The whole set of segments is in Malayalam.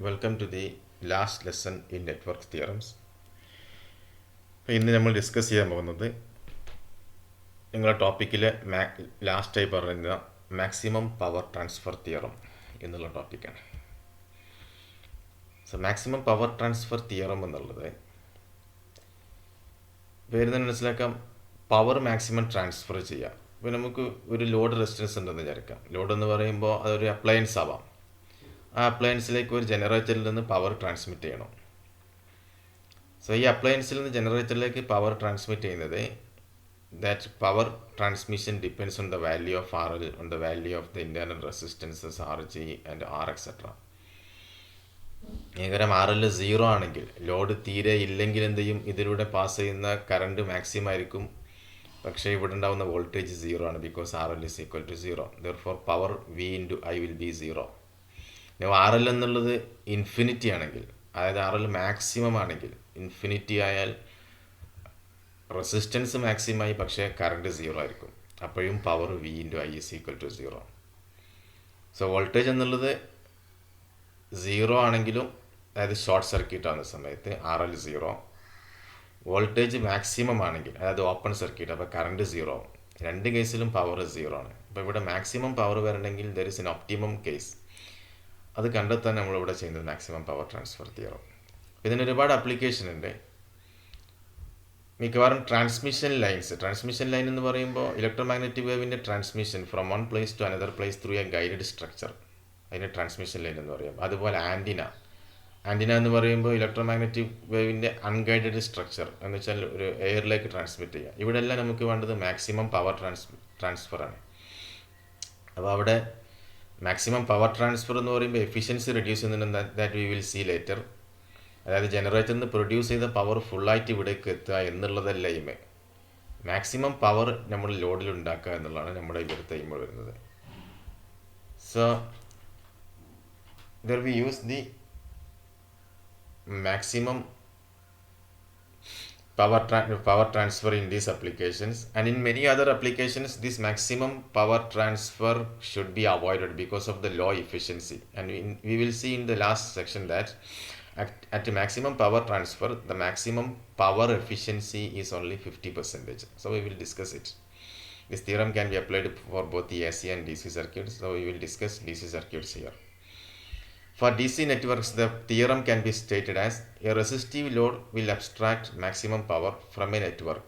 Welcome to the last lesson in network theorems. ഇന്ന് നമ്മൾ ഡിസ്കസ് ചെയ്യാൻ പോകുന്നത് നിങ്ങളുടെ ടോപ്പിക്കിൽ ലാസ്റ്റായി പറയുന്ന മാക്സിമം പവർ ട്രാൻസ്ഫർ തിയറം എന്നുള്ള ടോപ്പിക്കാണ്. So maximum power transfer theorem എന്നുള്ളത് പേര് മനസ്സിലാക്കാം, പവർ മാക്സിമം ട്രാൻസ്ഫർ ചെയ്യാം. ഇപ്പോൾ നമുക്ക് ഒരു ലോഡ് റെസിസ്റ്റൻസ് ഉണ്ടെന്ന് വിചാരിക്കാം. ലോഡ് എന്ന് പറയുമ്പോൾ അതൊരു അപ്ലയൻസ് ആവാം. ആ അപ്ലയൻസിലേക്ക് ഒരു ജനറേറ്ററിൽ നിന്ന് പവർ ട്രാൻസ്മിറ്റ് ചെയ്യണം. സോ ഈ അപ്ലയൻസിൽ നിന്ന് ജനറേറ്ററിലേക്ക് പവർ ട്രാൻസ്മിറ്റ് ചെയ്യുന്നത് that power transmission depends on the value of R L, on the value of the internal resistances R G and R etcetera. ഏകരം ആർ എൽ 0 ആണെങ്കിൽ, ലോഡ് തീരെ ഇല്ലെങ്കിൽ എന്ത് ചെയ്യും, ഇതിലൂടെ പാസ് ചെയ്യുന്ന കറണ്ട് മാക്സിമം ആയിരിക്കും. പക്ഷേ ഇവിടെ ഉണ്ടാകുന്ന വോൾട്ടേജ് 0 ആണ്, because R L is equal to 0. Therefore power V into I will be 0. R L എന്നുള്ളത് ഇൻഫിനിറ്റി ആണെങ്കിൽ, അതായത് ആർ എൽ മാക്സിമം ആണെങ്കിൽ, ഇൻഫിനിറ്റി ആയാൽ റെസിസ്റ്റൻസ് മാക്സിമമായി പക്ഷേ കറണ്ട് 0 ആയിരിക്കും. അപ്പോഴും power V into I is equal to 0. So voltage എന്നുള്ളത് 0 ആണെങ്കിലും, അതായത് ഷോർട്ട് സർക്യൂട്ട് ആവുന്ന സമയത്ത് ആർ എൽ 0, വോൾട്ടേജ് മാക്സിമം ആണെങ്കിൽ, അതായത് ഓപ്പൺ സർക്യൂട്ട്, അപ്പോൾ കറണ്ട് 0 ആവും. രണ്ട് കേസിലും പവർ 0 ആണ്. അപ്പോൾ ഇവിടെ മാക്സിമം പവർ വരണമെങ്കിൽ there is an optimum case. അത് കണ്ടെത്താൻ നമ്മളിവിടെ ചെയ്യുന്നത് മാക്സിമം പവർ ട്രാൻസ്ഫർ തിയറം. ഇതിന് ഒരുപാട് ആപ്ലിക്കേഷൻ ഉണ്ട്. മിക്കവാറും ട്രാൻസ്മിഷൻ ലൈൻ എന്ന് പറയുമ്പോൾ ഇലക്ട്രോമാഗ്നറ്റിക് വേവിൻ്റെ transmission from one place to another place through a guided structure, അതിന് ട്രാൻസ്മിഷൻ ലൈൻ എന്ന് പറയും. അതുപോലെ ആൻറ്റിന എന്ന് പറയുമ്പോൾ ഇലക്ട്രോമാഗ്നറ്റിക് വേവിൻ്റെ അൺഗൈഡഡ് സ്ട്രക്ചർ എന്ന് വെച്ചാൽ ഒരു എയറിലേക്ക് ട്രാൻസ്മിറ്റ് ചെയ്യുക. ഇവിടെ എല്ലാം നമുക്ക് വേണ്ടത് മാക്സിമം പവർ ട്രാൻസ്ഫറാണ്. അപ്പോൾ അവിടെ മാക്സിമം പവർ ട്രാൻസ്ഫർ എന്ന് പറയുമ്പോൾ എഫിഷ്യൻസി റെഡ്യൂസ് ചെയ്യുന്നുണ്ട്, that we will see later. അതായത് ജനറേറ്ററിൽ നിന്ന് പ്രൊഡ്യൂസ് ചെയ്ത പവർ ഫുള്ളായിട്ട് ഇവിടേക്ക് എത്തുക എന്നുള്ളതല്ല എയിം. മാക്സിമം പവർ നമ്മൾ ലോഡിൽ ഉണ്ടാക്കുക എന്നുള്ളതാണ് നമ്മുടെ ഇവിടുത്തെ എയിം വരുന്നത്. So there we use the maximum power transfer in these applications, and in many other applications this maximum power transfer should be avoided because of the low efficiency. And we will see in the last section that at maximum power transfer the maximum power efficiency is only 50%. So we will discuss it. This theorem can be applied for both the AC and DC circuits, so we will discuss DC circuits here. For DC networks, the theorem can be stated as a resistive load will abstract maximum power from a network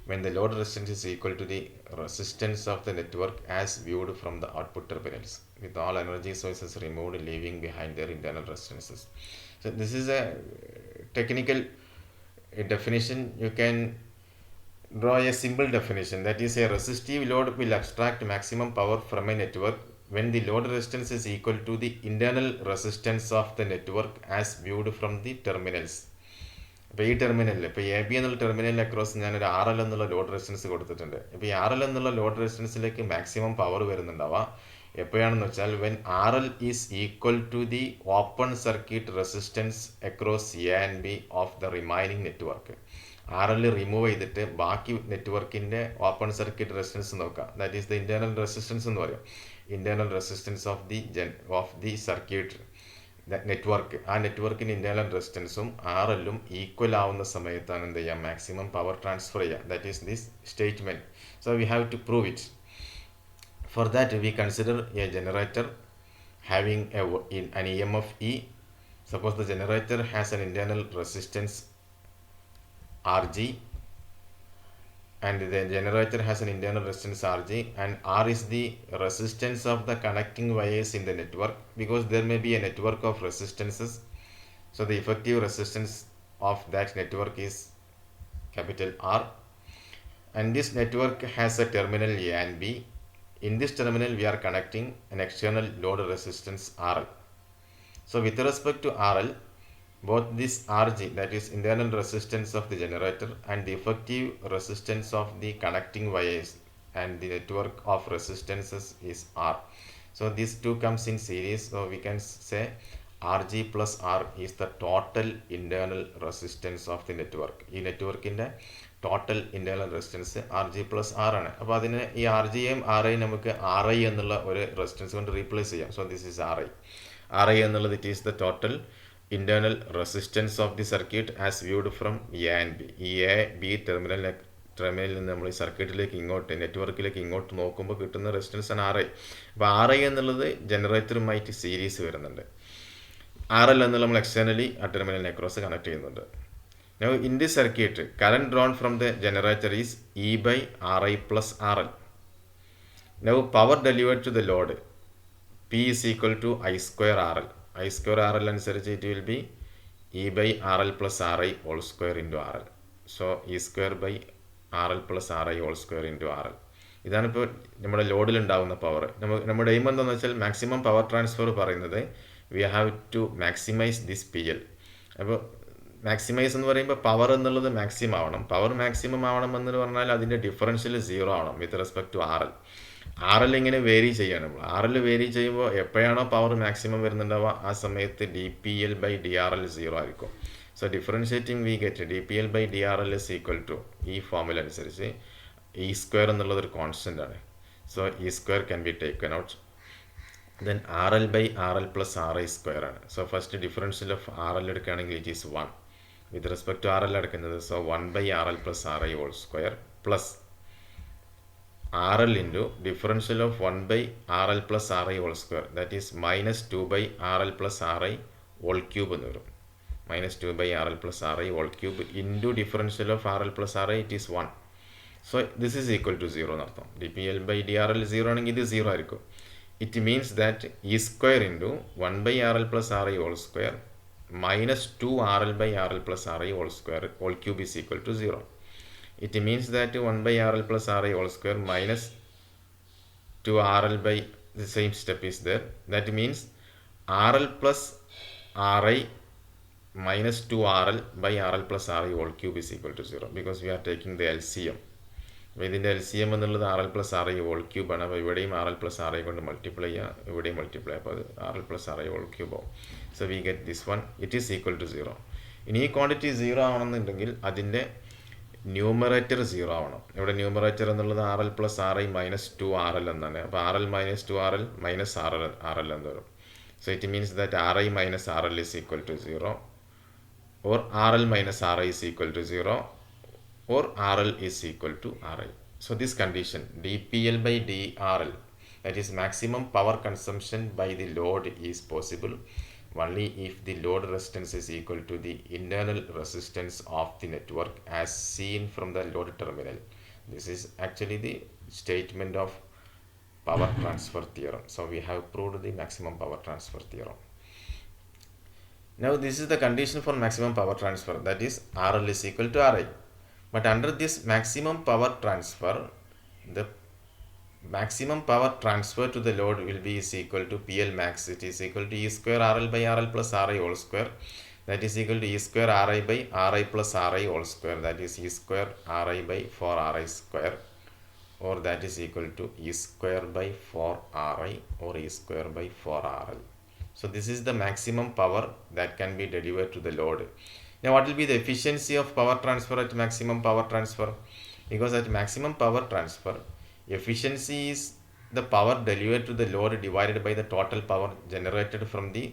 when the load resistance is equal to the resistance of the network as viewed from the output terminals, with all energy sources removed, leaving behind their internal resistances. So this is a technical definition. You can draw a simple definition, that is, a resistive load will abstract maximum power from a network when the load resistance is equal to the internal resistance of the network as viewed from the terminals. ഇപ്പോൾ ഈ ടെർമിനലിൽ, ഇപ്പോൾ എ ബി എന്നുള്ള ടെർമിനലിൽ അക്രോസ് ഞാനൊരു ആർ എൽ എന്നുള്ള ലോഡ് റെസിസ്റ്റൻസ് കൊടുത്തിട്ടുണ്ട്. ഇപ്പോൾ ഈ ആർ എൽ എന്നുള്ള ലോഡ് റെസിസ്റ്റൻസിലേക്ക് മാക്സിമം പവർ വരുന്നുണ്ടാവുക എപ്പോഴാണെന്ന് വെച്ചാൽ when R L is equal to the open circuit resistance across A and B of the remaining network. R L remove ചെയ്തിട്ട് ബാക്കി നെറ്റ്വർക്കിൻ്റെ ഓപ്പൺ സർക്യൂട്ട് റെസിസ്റ്റൻസ് നോക്കാം. That is the internal resistance എന്ന് പറയും. Internal resistance of the circuit network. ആ നെറ്റ്വർക്കിൻ്റെ ഇൻറ്റേർണൽ റെസിസ്റ്റൻസും ആർ എല്ലും ഈക്വൽ ആവുന്ന സമയത്താണ് എന്ത് ചെയ്യുക, മാക്സിമം പവർ ട്രാൻസ്ഫർ ചെയ്യുക. That is this statement. So we have to prove it. For that we consider a generator having an EMF E. Suppose the generator has an internal resistance Rg, and the generator has an internal resistance Rg, and R is the resistance of the connecting wires in the network, because there may be a network of resistances. So the effective resistance of that network is capital R, and this network has a terminal A and B. In this terminal we are connecting an external load resistance RL. So with respect to RL, both this Rg, that is internal resistance of the generator, and the effective resistance of the connecting wires and the network of resistances is R. So these two comes in series. So we can say Rg plus R is the total internal resistance of the network. ഈ നെറ്റ്വർക്കിൻ്റെ total internal resistance R G plus R ആണ്. അപ്പോൾ അതിന് ഈ ആർ ജിയും ആർ ഐ നമുക്ക് ആർ ഐ എന്നുള്ള ഒരു റെസിസ്റ്റൻസ് കൊണ്ട് റീപ്ലേസ് ചെയ്യാം. So this is R I. RI എന്നുള്ളത് it is the total internal resistance of the circuit as viewed from A and B. ഈ A, B ടെർമിനലിൽ നിന്ന് നമ്മൾ ഈ സർക്യൂട്ടിലേക്ക് ഇങ്ങോട്ട് നെറ്റ്വർക്കിലേക്ക് ഇങ്ങോട്ട് നോക്കുമ്പോൾ കിട്ടുന്ന റെസിസ്റ്റൻസ് ആണ് RI. അപ്പോൾ RI എന്നുള്ളത് ജനറേറ്ററുമായിട്ട് സീരീസ് വരുന്നുണ്ട്. RL എന്നുള്ള നമ്മൾ എക്സ്റ്റേണലി ആ ടെർമിനലിനെ ക്രോസ് കണക്ട് ചെയ്യുന്നുണ്ട്. Now in this circuit, current drawn from the generator is E by RI plus RL. Now power delivered to the load, P is equal to I square RL. I square RL അനുസരിച്ച് it will be E by RL plus RI whole square into RL. So E square by RL plus RI whole square into RL. ഇതാണിപ്പോൾ നമ്മുടെ ലോഡിൽ ഉണ്ടാകുന്ന പവർ. നമ്മുടെ എയിം എന്താണെന്ന് വെച്ചാൽ മാക്സിമം പവർ ട്രാൻസ്ഫർ പറയുന്നത് we have to maximise this PL. അപ്പോൾ മാക്സിമൈസ് എന്ന് പറയുമ്പോൾ പവർ എന്നുള്ളത് മാക്സിമം ആവണം. പവർ മാക്സിമം ആവണം എന്ന് പറഞ്ഞാൽ അതിൻ്റെ ഡിഫറൻഷ്യൽ 0 ആവണം with respect to RL. RL ഇങ്ങനെ വേരി ചെയ്യാണ്. നമ്മൾ RL വേരി ചെയ്യുമ്പോൾ എപ്പോഴാണോ പവർ മാക്സിമം വരുന്നുണ്ടാവുക ആ സമയത്ത് DPL by DRL 0 ആയിരിക്കും. So differentiating we get DPL by DRL is equal to ഈ ഫോമുല അനുസരിച്ച് E square എന്നുള്ളത് ഒരു കോൺസ്റ്റൻ്റ് ആണ്. So E square can be taken out. Then RL by RL plus RI square ആണ്. So first differential of RL എടുക്കുകയാണെങ്കിൽ it is 1. With respect to RL എടുക്കുന്നത് so 1 by RL plus RI whole square plus RL into differential of 1 by RL plus RI whole square, that is minus 2 by RL plus RI whole cube എന്ന് വരും. minus 2 by RL plus RI whole cube into differential of RL plus RI, it is 1. So this is equal to 0 എന്നർത്ഥം. DPL by DRL 0 ആണെങ്കിൽ ഇത് 0 ആയിരിക്കും. It means that E square into 1 by RL plus RI whole square minus 2 RL by RL plus RI whole square whole cube is equal to 0. It means that 1 by RL plus RI whole square minus 2 RL by the same step is there. That means RL plus RI minus 2 RL by RL plus RI whole cube is equal to 0 because we are taking the LCM. അപ്പോൾ ഇതിൻ്റെ LCM എന്നുള്ളത് RL plus RI whole cube ആണ്. അപ്പോൾ ഇവിടെയും RL plus RI കൊണ്ട് മൾട്ടിപ്ലൈ ചെയ്യുക, ഇവിടെയും മൾട്ടിപ്ലൈ, അപ്പോൾ അത് RL plus RI whole cube ആവും. So we get this one, it is equal to 0. ഇനി ഈ ക്വാണ്ടിറ്റി 0 ആവണമെന്നുണ്ടെങ്കിൽ അതിൻ്റെ ന്യൂമറേറ്റർ 0 ആവണം. ഇവിടെ ന്യൂമറേറ്റർ എന്നുള്ളത് RL plus RI minus 2 RL എന്നാണ്. അപ്പോൾ RL minus 2 RL minus RL എന്ന് വരും. So it means that RI minus RL is equal to 0 or RL minus RI is equal to 0 or RL is equal to RI. So this condition DPL by DRL, that is maximum power consumption by the load, is possible only if the load resistance is equal to the internal resistance of the network as seen from the load terminal. This is actually the statement of power transfer theorem. So we have proved the maximum power transfer theorem. Now this is the condition for maximum power transfer, that is RL is equal to RI. But under this maximum power transfer, the maximum power transfer to the load will be is equal to PL max. It is equal to E square RL by RL plus RI whole square. That is equal to E square RI by RI plus RI whole square. That is E square RI by 4RI square, or that is equal to E square by 4RI or E square by 4RL. So this is the maximum power that can be delivered to the load. Now what will be the efficiency of power transfer at maximum power transfer? Because at maximum power transfer, efficiency is the power delivered to the load divided by the total power generated from the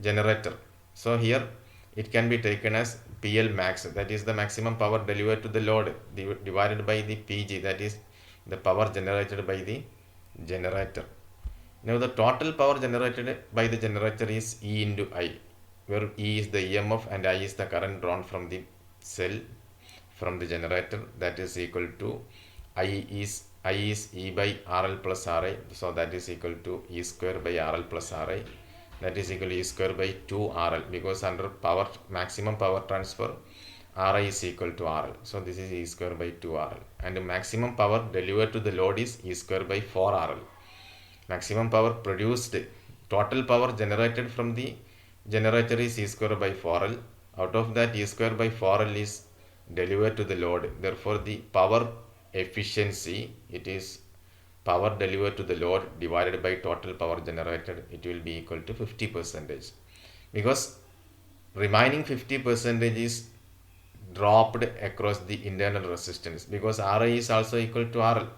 generator. So here it can be taken as PL max, that is the maximum power delivered to the load divided by the PG, that is the power generated by the generator. Now the total power generated by the generator is E into I, where E is the EMF and I is the current drawn from the cell from the generator. That is equal to I is E by RL plus RI, so that is equal to E square by RL plus RI, that is equal to E square by 2 RL, because under power maximum power transfer RI is equal to RL, so this is E square by 2 RL, and the maximum power delivered to the load is E square by 4 RL. Maximum power produced, total power generated from the generator is E square by 4L. Out of that, E square by 4L is delivered to the load. Therefore, the power efficiency, it is power delivered to the load divided by total power generated, it will be equal to 50%. Because remaining 50% is dropped across the internal resistance, because RI is also equal to RL.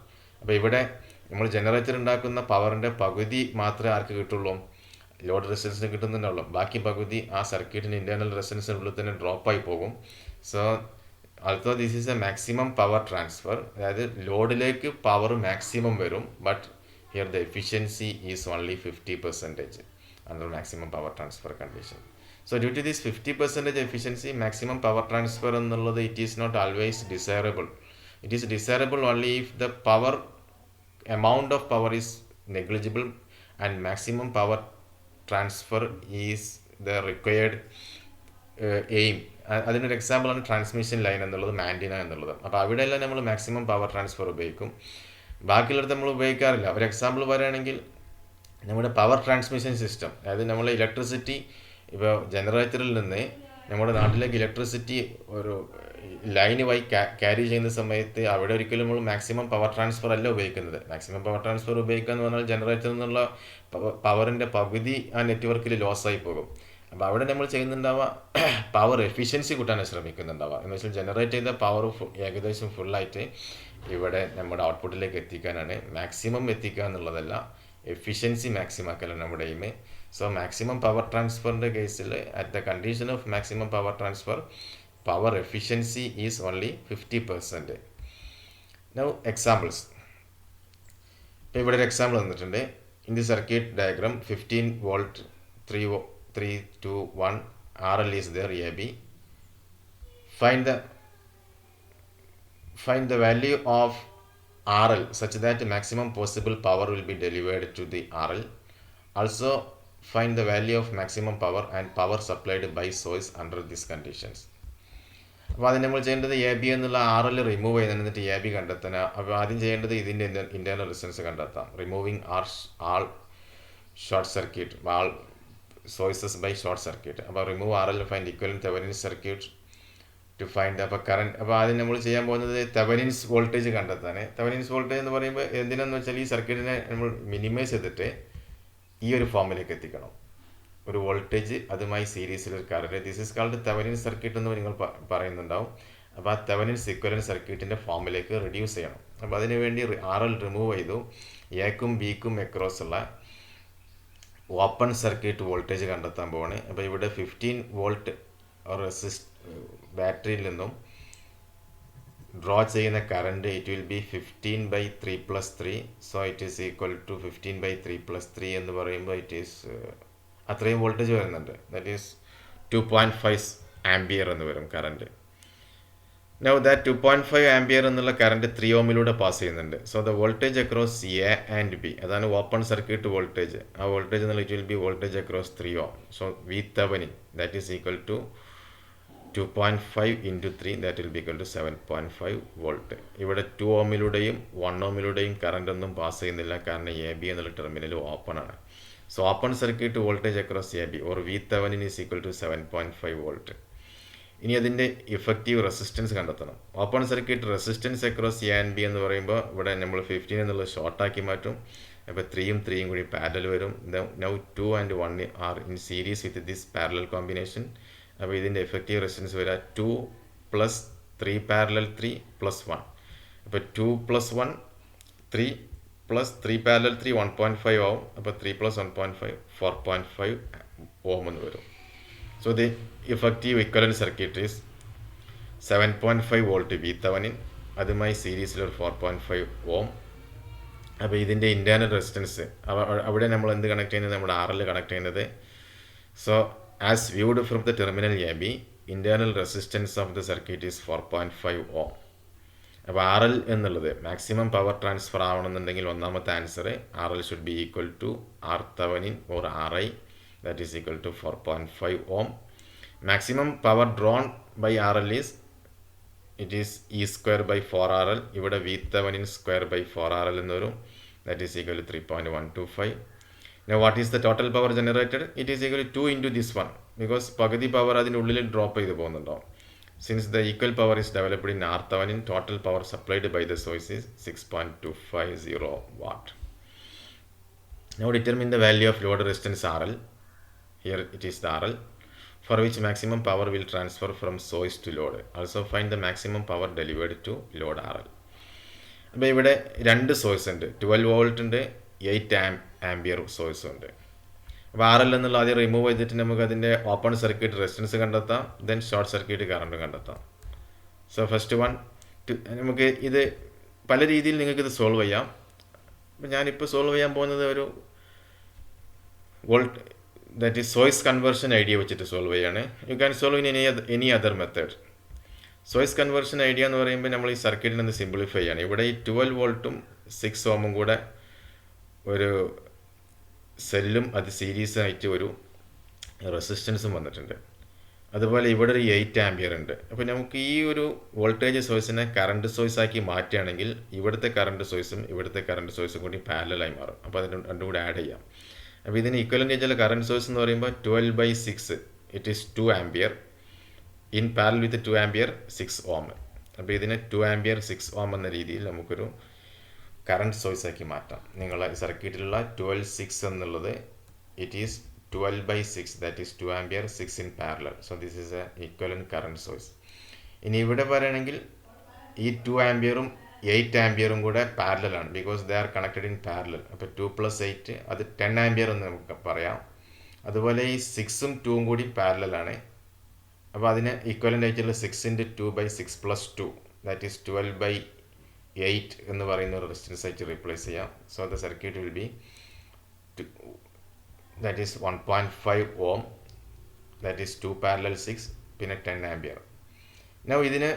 അപ്പോൾ ഇവിടെ നമ്മൾ ജനറേറ്റർ ഉണ്ടാക്കുന്ന പവറിൻ്റെ പകുതി മാത്രമേ ആർക്ക് കിട്ടുള്ളൂ, ലോഡ് റെസിസ്റ്റൻസിന് കിട്ടുന്നുണ്ടാവുള്ളൂ. ബാക്കി പകുതി ആ സർക്യൂട്ടിന് ഇൻറ്റേർണൽ റെസിസ്റ്റൻസിനുള്ളിൽ തന്നെ ഡ്രോപ്പായി പോകും. So although this is a maximum power transfer, അതായത് ലോഡിലേക്ക് പവർ മാക്സിമം വരും, but here the efficiency is only 50% under maximum power transfer condition. So due to this 50% efficiency, maximum power transfer എന്നുള്ളത് it is not always desirable. It is desirable only if the power amount of power is negligible and maximum power transfer is the required aim. അതിനൊരു എക്സാമ്പിളാണ് ട്രാൻസ്മിഷൻ ലൈൻ എന്നുള്ളത്, ആൻറ്റിന എന്നുള്ളത്. അപ്പോൾ അവിടെയെല്ലാം നമ്മൾ മാക്സിമം പവർ ട്രാൻസ്ഫർ ഉപയോഗിക്കും. ബാക്കിയുള്ളത് നമ്മൾ ഉപയോഗിക്കാറില്ല. ഒരു എക്സാമ്പിൾ പറയുകയാണെങ്കിൽ നമ്മുടെ പവർ ട്രാൻസ്മിഷൻ സിസ്റ്റം, അതായത് നമ്മൾ ഇലക്ട്രിസിറ്റി ഇപ്പോൾ ജനറേറ്ററിൽ നിന്ന് നമ്മുടെ നാട്ടിലേക്ക് ഇലക്ട്രിസിറ്റി ഒരു ലൈന് വഴി ക്യാരി ചെയ്യുന്ന സമയത്ത് അവിടെ ഒരിക്കലും നമ്മൾ മാക്സിമം പവർ ട്രാൻസ്ഫർ അല്ല ഉപയോഗിക്കുന്നത്. മാക്സിമം പവർ ട്രാൻസ്ഫർ ഉപയോഗിക്കുക എന്ന് പറഞ്ഞാൽ ജനറേറ്ററിൽ നിന്നുള്ള പവറിൻ്റെ പകുതി ആ നെറ്റ്വർക്കിൽ ലോസായി പോകും. അപ്പോൾ അവിടെ നമ്മൾ ചെയ്യുന്നുണ്ടാവുക പവർ എഫിഷ്യൻസി കൂട്ടാനാണ് ശ്രമിക്കുന്നുണ്ടാവുക. എന്ന് വെച്ചാൽ ജനറേറ്റ് ചെയ്ത പവർ ഏകദേശം ഫുള്ളായിട്ട് ഇവിടെ നമ്മുടെ ഔട്ട്പുട്ടിലേക്ക് എത്തിക്കാനാണ്. മാക്സിമം എത്തിക്കുക എന്നുള്ളതല്ല, എഫിഷ്യൻസി മാക്സിമം ആക്കലാണ് നമ്മുടെ എയിം. സോ മാക്സിമം പവർ ട്രാൻസ്ഫറിൻ്റെ കേസിൽ at the condition of maximum power transfer power efficiency is only 50%. Now examples. ഇപ്പോൾ ഇവിടെ ഒരു എക്സാമ്പിൾ തന്നിട്ടുണ്ട്. In the circuit diagram 15 volt 3 2 1 RL is there, AB. Find the value of RL such that maximum possible power will be delivered to the RL. Also find the value of maximum power and power supplied by source under these conditions. അപ്പോൾ അതിന് നമ്മൾ ചെയ്യേണ്ടത് എ ബി എന്നുള്ള RL റിമൂവ് ചെയ്യുന്നത്, എന്നിട്ട് എ ബി കണ്ടെത്താൻ. അപ്പോൾ ആദ്യം ചെയ്യേണ്ടത് ഇതിൻ്റെ ഇൻറ്റേർണൽ റെസിസ്റ്റൻസ് കണ്ടെത്താം. Removing all short circuit, all sources by short circuit. അപ്പോൾ remove RL, find equivalent Thevenin circuit to find. അപ്പോൾ കറണ്ട്, അപ്പോൾ ആദ്യം നമ്മൾ ചെയ്യാൻ പോകുന്നത് തെവനിൻസ് വോൾട്ടേജ് കണ്ടെത്താൻ. തെവനിൻസ് വോൾട്ടേജ് എന്ന് പറയുമ്പോൾ എന്തിനാന്ന് വെച്ചാൽ ഈ സർക്യൂട്ടിനെ നമ്മൾ മിനിമൈസ് ചെയ്തിട്ട് ഈ ഒരു ഫോമിലേക്ക് എത്തിക്കണം. ഒരു വോൾട്ടേജ് അതുമായി സീരീസിൽ ഒരു current. This is called Thevenin circuit എന്ന് നിങ്ങൾ പറയുന്നുണ്ടാവും. അപ്പോൾ ആ തെവനിൻസ് ഇക്വലന്റ് സർക്യൂട്ടിൻ്റെ ഫോമിലേക്ക് റെഡ്യൂസ് ചെയ്യണം. അപ്പോൾ അതിന് വേണ്ടി RL റിമൂവ് ചെയ്തു. എക്കും ബിക്കും അക്രോസ് ഉള്ള ഓപ്പൺ സർക്യൂട്ട് വോൾട്ടേജ് കണ്ടെത്താൻ പോവാണ്. അപ്പോൾ ഇവിടെ 15 volt ബാറ്ററിയിൽ നിന്നും ഡ്രോ ചെയ്യുന്ന current it will be 15/3 + 3. So it is equal to 15/3 + 3 എന്ന് പറയുമ്പോൾ ഇറ്റ് ഈസ് അത്രയും വോൾട്ടേജ് വരുന്നുണ്ട്. ദാറ്റ് ഈസ് 2.5 ആംപിയർ എന്ന് വരും കറണ്ട്. നൗ ദാറ്റ് 2.5 ആംപിയർ എന്നുള്ള കറണ്ട് 3 ohമിലൂടെ പാസ് ചെയ്യുന്നുണ്ട്. So the voltage across A and B, അതാണ് ഓപ്പൺ സർക്യൂട്ട് വോൾട്ടേജ്. ആ വോൾട്ടേജ് എന്നുള്ള it will be voltage across 3 ohm. So V Thevenin that is equal to 2.5 × 3, that will be equal to 7.5 volt. ഇവിടെ 2 ohമിലൂടെയും 1 ohമിലൂടെയും കറണ്ട് ഒന്നും പാസ് ചെയ്യുന്നില്ല, കാരണം എ ബി എന്നുള്ള ടെർമിനൽ ഓപ്പൺ ആണ്. So open circuit voltage across A B or V Thevenin is equal to 7.5 volt. ഇനി അതിൻ്റെ ഇഫക്റ്റീവ് റെസിസ്റ്റൻസ് കണ്ടെത്തണം. Open circuit resistance across A and B എന്ന് പറയുമ്പോൾ ഇവിടെ നമ്മൾ 15 എന്നുള്ളത് ഷോർട്ടാക്കി മാറ്റും. അപ്പോൾ 3 യും 3 യും കൂടി പാരലൽ വരും. Now 2 and 1 are in series with this parallel combination. അപ്പോൾ ഇതിൻ്റെ എഫക്റ്റീവ് റെസിസ്റ്റൻസ് വരിക 2 + 3 parallel 3 + 1. അപ്പോൾ 2 + 1 3 + 3 parallel 3 1.5 ആവും. അപ്പോൾ 3 + 1.5 4.5 ohm എന്ന് വരും. So the effective equivalent circuit is 7.5 volt V Thevenin, അതുമായി സീരീസിൽ ഒരു 4.5 ohm. അപ്പോൾ ഇതിൻ്റെ ഇൻറ്റേർണൽ റെസിസ്റ്റൻസ് അവിടെ നമ്മൾ എന്ത് കണക്ട് ചെയ്യുന്നത്, നമ്മുടെ RL കണക്ട് ചെയ്യുന്നത്. So as viewed from the terminal AB, internal resistance of the circuit is 4.5 ohm. അപ്പോൾ RL എന്നുള്ളത് മാക്സിമം പവർ ട്രാൻസ്ഫർ ആവണമെന്നുണ്ടെങ്കിൽ ഒന്നാമത്തെ answer RL should be equal to R Thevenin or RI, that is equal to 4.5 ohm. Maximum power drawn by RL is it is E²/4RL. ഇവിടെ V Thevenin (²/4RL) എന്ന് വരും. That is equal to 3.125. Now what is the total power generated? It is equal to 2 into this one, because പകുതി പവർ അതിനുള്ളിൽ ഡ്രോപ്പ് ചെയ്ത് പോകുന്നുണ്ടാവും. Since the equal power is developed in R Thevenin, total power supplied by the source is 6.250 watt. Now determine the value of load resistance RL. Here it is the RL for which maximum power will transfer from source to load. Also find the maximum power delivered to load RL. അപ്പോൾ ഇവിടെ രണ്ട് സോഴ്സ് ഉണ്ട്. 12 volt ഉണ്ട്, 8 ആംപിയർ സോഴ്സും ഉണ്ട്. അപ്പോൾ RL എന്നുള്ള ആദ്യം റിമൂവ് ചെയ്തിട്ട് നമുക്ക് അതിൻ്റെ ഓപ്പൺ സർക്യൂട്ട് റെസിസ്റ്റൻസ് കണ്ടെത്താം, ദെൻ ഷോർട്ട് സർക്യൂട്ട് കറണ്ട് കണ്ടെത്താം. സോ ഫസ്റ്റ് വൺ നമുക്ക് ഇത് പല രീതിയിൽ നിങ്ങൾക്ക് ഇത് സോൾവ് ചെയ്യാം. അപ്പം ഞാനിപ്പോൾ സോൾവ് ചെയ്യാൻ പോകുന്നത് ഒരു വോൾട്ട് ദാറ്റ് ഈസ് സോയ്സ് കൺവേർഷൻ ഐഡിയ വെച്ചിട്ട് സോൾവ് ചെയ്യാണ്. You can solve in any other method. സോയ്സ് കൺവേർഷൻ ഐഡിയ എന്ന് പറയുമ്പോൾ നമ്മൾ ഈ സർക്യൂട്ടിനെ ഒന്ന് സിംപ്ലിഫൈ ചെയ്യാണ്. ഇവിടെ ഈ 12 വോൾട്ടും 6 ഓമും കൂടെ ഒരു സെല്ലും അത് സീരീസ് ആയിട്ട് ഒരു റെസിസ്റ്റൻസും വന്നിട്ടുണ്ട്. അതുപോലെ ഇവിടെ ഒരു 8 ആംപിയർ ഉണ്ട്. അപ്പോൾ നമുക്ക് ഈ ഒരു വോൾട്ടേജ് സോഴ്സിനെ കറണ്ട് സോഴ്സ് ആക്കി മാറ്റുകയാണെങ്കിൽ ഇവിടുത്തെ കറണ്ട് സോഴ്സും ഇവിടുത്തെ കറണ്ട് സോഴ്സും കൂടി പാരലലായി മാറും. അപ്പോൾ അത് രണ്ടും കൂടി ആഡ് ചെയ്യാം. അപ്പോൾ ഇതിന് ഈക്വലൻ്റ് ചെയ്താൽ കറണ്ട് സോഴ്സ് എന്ന് പറയുമ്പോൾ 12/6 it is 2 ampere in parallel with 2 ampere 6 ഓം. അപ്പോൾ ഇതിനെ 2 ആംപിയർ 6 ഓം എന്ന രീതിയിൽ നമുക്കൊരു കറണ്ട് സോഴ്സ് ആക്കി മാറ്റാം. നിങ്ങളെ സർക്യൂട്ടിലുള്ള 12/6 എന്നുള്ളത് it is 12/6, that is 2 ampere 6 in parallel. So this is a equivalent current source. ഇനി ഇവിടെ പറയുകയാണെങ്കിൽ ഈ 2 ആംപിയറും 8 ആംപിയറും കൂടെ പാരലൽ ആണ്, because they are connected in parallel. അപ്പോൾ 2 + 8 അത് 10 ആംപിയർ എന്ന് നമുക്ക് പറയാം. അതുപോലെ ഈ 6ഉം 2ഉം കൂടി പാരലൽ ആണ്. അപ്പോൾ അതിന് ഈക്വലൻ്റ് ആയിട്ടുള്ള 6 × 2/6 + 2 ദാറ്റ് ഈസ് 12/8 എന്ന് പറയുന്ന ഒരു റെസിസ്റ്റൻസ് ആയിട്ട് റീപ്ലേസ് ചെയ്യാം. So the circuit will be that is 1.5 ohm, that is 2 parallel 6 പിന്നെ 10 ആംപിയർ. നൗ ഇതിന്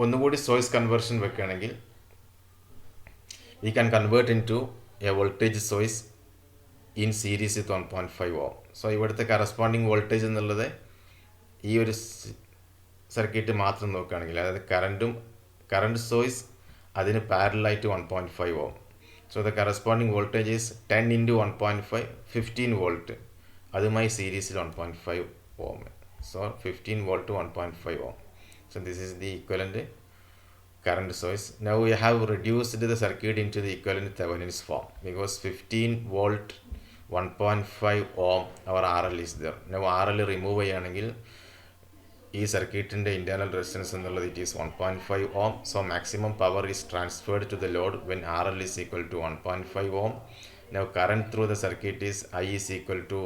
ഒന്നുകൂടി സോഴ്സ് കൺവേർഷൻ വെക്കുകയാണെങ്കിൽ we can convert in to a voltage source in series with 1.5 ohm. So ഇവിടുത്തെ കറസ്പോണ്ടിങ് വോൾട്ടേജ് എന്നുള്ളത് ഈ ഒരു സർക്യൂട്ട് മാത്രം നോക്കുകയാണെങ്കിൽ, അതായത് കറണ്ട് സോഴ്സ് അതിന് പാരലായിട്ട് 1.5 ohm. So the corresponding voltage is 10 into 1.5, 15 volt. അതുമായി സീരീസിൽ 1.5 ohm. So 15 volt to 1.5 ohm. So this is the equivalent current source. Now we have reduced the circuit into the equivalent Thevenin's form, because 15 volt 1.5 ohm our RL is there. Now RL remove ചെയ്യുകയാണെങ്കിൽ ഈ സർക്യൂട്ടിൻ്റെ ഇൻറ്റേർണൽ റെസിസ്റ്റൻസ് എന്നുള്ളത് it is 1.5 ohm. So maximum power is transferred to the load when RL is equal to 1.5 ohm. Now current through the circuit is I is equal to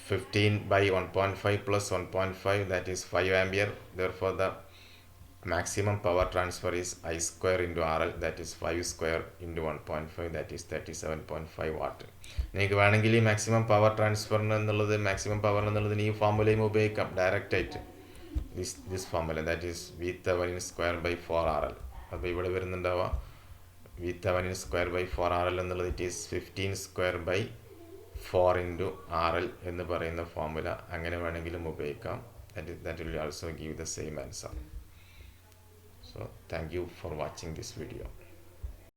15/1.5 plus 1.5, that is 5 ampere. Therefore the maximum power transfer is I square into RL, that is 5 square into 1.5, that is 37.5 watt. നിങ്ങൾക്ക് വേണമെങ്കിൽ ഈ മാക്സിമം പവർ ട്രാൻസ്ഫറിന് എന്നുള്ളത് മാക്സിമം പവർ എന്നുള്ളതിന് ഈ ഫോർമുലയും ഉപയോഗിക്കാം ഡയറക്റ്റ് ആയിട്ട്. This formula that is V⁻²/4RL. അപ്പോൾ ഇവിടെ വരുന്നുണ്ടാവുക V⁻²/4RL എന്നുള്ളത് ഇറ്റ് ഈസ് 15²/4 into RL എന്ന് പറയുന്ന ഫോർമുല. അങ്ങനെ വേണമെങ്കിലും ഉപയോഗിക്കാം. that will also give the same answer. So thank you for watching this video.